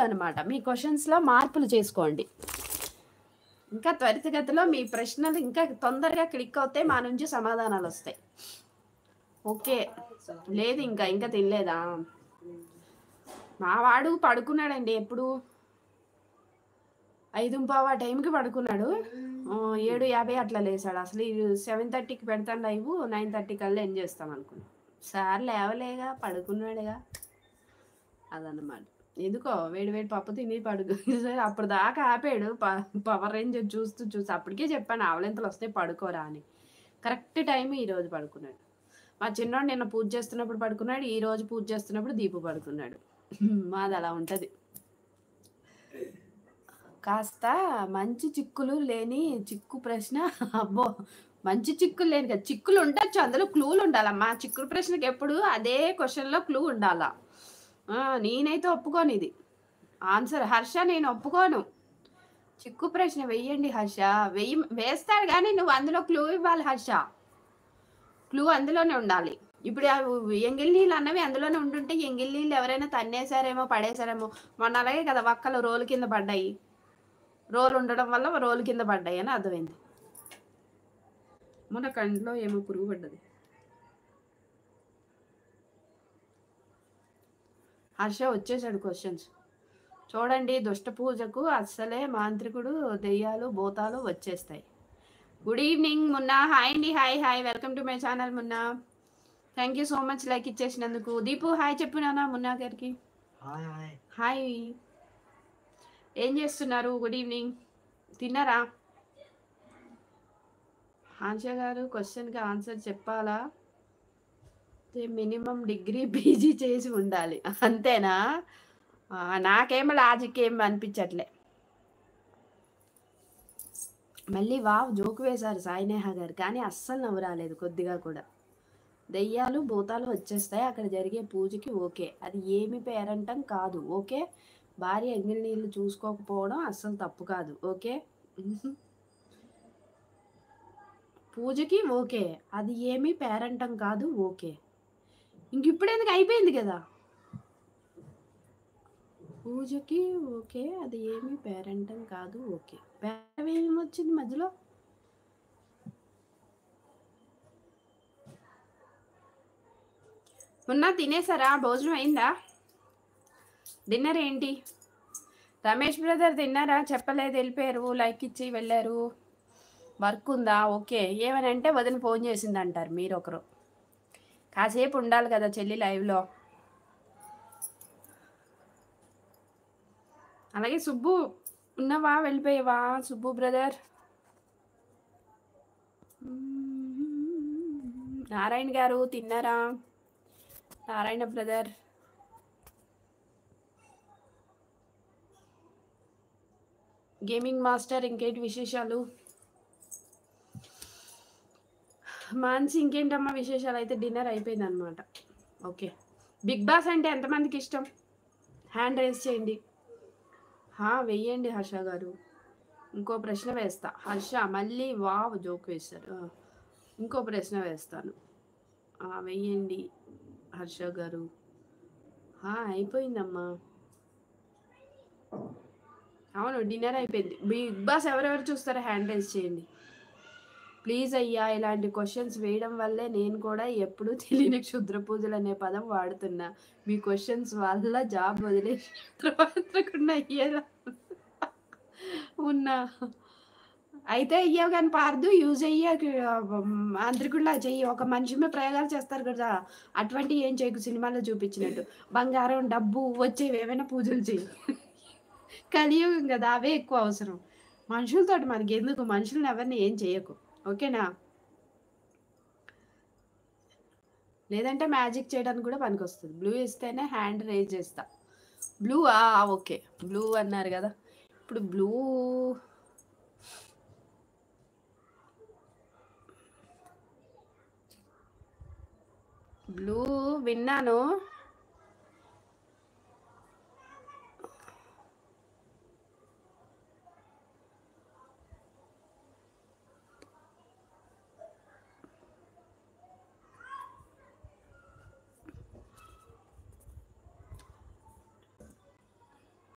అనమాట. మీ క్వశ్చన్స్‌లో మార్పులు చేసుకోండి. ఇంకా త్వరితగతిలో మీ ప్రశ్నలు ఇంకా తొందరగా క్లిక్ అవుతాయి. మా నుంచి సమాధానాలు వస్తాయి. ఓకే. లేదు ఇంకా తినలేదా? మా వాడు పడుకున్నాడండి. ఎప్పుడు 5:15 ఆ టైంకి పడుకున్నాడు. 7:50 అట్లా లేసాడు. అసలు 7:30కి పెడతాను లైవ్, 9:30 కల్లా ఎండ్ చేస్తాం అనుకున్నాం. సార్ లేవలేగా, పడుకున్నాడుగా, అదన్నమాట. ఎందుకో వేడి పప్పు తిని పడుకు అప్పుడు దాకా ఆపాడు. పవర్ రేంజర్ చూస్తూ అప్పటికే చెప్పాను ఆవలింతలు వస్తే పడుకోరా అని. కరెక్ట్ టైం ఈరోజు పడుకున్నాడు. మా చిన్నోడు నిన్న పూజ చేస్తున్నప్పుడు పడుకున్నాడు. ఈరోజు పూజ చేస్తున్నప్పుడు దీపు పడుకున్నాడు. మాది అలా ఉంటుంది. కాస్త మంచి చిక్కులు లేని చిక్కు ప్రశ్న. అబ్బో, మంచి చిక్కులు లేని కదా, చిక్కులు ఉండొచ్చు, అందులో క్లూలు ఉండాలమ్మా. చిక్కుడు ప్రశ్నకి ఎప్పుడు అదే క్వశ్చన్లో క్లూ ఉండాలా. నేనైతే ఒప్పుకోను ఇది ఆన్సర్. హర్ష, నేను ఒప్పుకోను. చిక్కు ప్రశ్న వెయ్యండి హర్ష. వేస్తాడు కానీ నువ్వు అందులో క్లూ ఇవ్వాలి హర్ష. క్లూ అందులోనే ఉండాలి. ఇప్పుడు ఎంగిల్ నీళ్ళు అన్నవి అందులోనే ఉంటుంటే ఎంగిల్ నీళ్ళు ఎవరైనా తన్నేసారేమో, పడేసారేమో. మొన్న అలాగే కదా వక్కలు రోలు కింద పడ్డాయి. రోలు ఉండడం వల్ల రోలు కింద పడ్డాయి అని అర్థమైంది. మొన్న కంట్లో ఏమో పురుగు పడ్డది. హర్ష వచ్చేసాడు క్వశ్చన్స్. చూడండి, దుష్ట పూజకు అస్సలే మాంత్రికుడు, దెయ్యాలు, భూతాలు వచ్చేస్తాయి. Good evening Munna. హాయ్ అండి. Hi. Welcome to my channel Munna. Thank you so much like ఇచ్చేసినందుకు. దీపు హాయ్ చెప్పు నాన్న మున్నా గారికి. హాయ్. ఏం చేస్తున్నారు? Good evening. తిన్నారా? హాన్ష గారు, క్వశ్చన్కి ఆన్సర్ చెప్పాలా? మినిమం డిగ్రీ పీజీ చేసి ఉండాలి, అంతేనా? నాకేమో లాజిక్ ఏం అనిపించట్లే. మళ్ళీ వావ్ జోకు వేశారు సాయినేహ గారు, కానీ అస్సలు నవ్వు రాలేదు కొద్దిగా కూడా. దెయ్యాలు భూతాలు వచ్చేస్తాయి అక్కడ జరిగే పూజకి. ఓకే, అది ఏమి పేరంటం కాదు. ఓకే, భార్య ఎంగిల్ నీళ్ళు చూసుకోకపోవడం అస్సలు తప్పు కాదు. ఓకే, పూజకి ఓకే, అది ఏమి పేరంటం కాదు. ఓకే, ఇంక ఇప్పుడు ఎందుకు, అయిపోయింది కదా. పూజకి ఓకే, అది ఏమి పేరంటం కాదు. ఓకే, పేరం ఏమొచ్చింది మధ్యలో? మొన్న తినేసారా? భోజనం అయిందా? డిన్నర్ ఏంటి? రమేష్ బ్రదర్ తిన్నారా? చెప్పలేదు, వెళ్ళిపోయారు. లైక్ ఇచ్చి వెళ్ళారు. వర్క్ ఉందా? ఓకే, ఏమని అంటే వదిన ఫోన్ చేసింది అంటారు మీరు ఒకరు. కాసేపు ఉండాలి కదా చెల్లి లైవ్లో. అలాగే సుబ్బు ఉన్నావా? వెళ్ళిపోయావా సుబ్బు బ్రదర్? నారాయణ గారు తిన్నారా? నారాయణ బ్రదర్. గేమింగ్ మాస్టర్, ఇంకేంటి విశేషాలు? మాన్సి, ఇంకేంటమ్మా విశేషాలు? అయితే డిన్నర్ అయిపోయింది అనమాట. ఓకే, బిగ్ బాస్ అంటే ఎంతమందికి ఇష్టం? హ్యాండ్ రేస్ చేయండి. వెయ్యండి హర్ష గారు. ఇంకో ప్రశ్న వేస్తా. హర్ష మళ్ళీ వావ్ జోక్ వేశారు. ఇంకో ప్రశ్న వేస్తాను. వెయ్యండి హర్ష గారు. అయిపోయిందమ్మా. అవును, డిన్నర్ అయిపోయింది. బిగ్ బాస్ ఎవరెవరు చూస్తారో హ్యాండ్ రైజ్ చేయండి ప్లీజ్ అయ్యా. ఇలాంటి క్వశ్చన్స్ వేయడం వల్లే నేను కూడా ఎప్పుడూ తెలియని క్షుద్ర పూజలు అనే పదం వాడుతున్నా. మీ క్వశ్చన్స్ వల్ల జాబ్ వదిలేసి క్షుద్రపత్రకుండా అయ్యేలా ఉన్నా. అయితే అయ్యావు కానీ పార్దు యూజ్ అయ్యాక మాంత్రికుల్లా చెయ్యి. ఒక మనిషి మీద ప్రయోగాలు చేస్తారు కదా, అటువంటి ఏం చేయకు. సినిమాలో చూపించినట్టు బంగారం డబ్బు వచ్చేవి ఏమైనా పూజలు చెయ్యి. కలియుగం కదా, అవే ఎక్కువ అవసరం. మనుషులతోటి మనకి ఎందుకు? మనుషులను ఎవరిని ఏం చేయకు, ఓకేనా? లేదంటే మ్యాజిక్ చేయడానికి కూడా పనికి వస్తుంది. బ్లూ ఇస్తేనే హ్యాండ్ రేజ్ చేస్తా. బ్లూ ఓకే, బ్లూ అన్నారు కదా. ఇప్పుడు బ్లూ విన్నాను.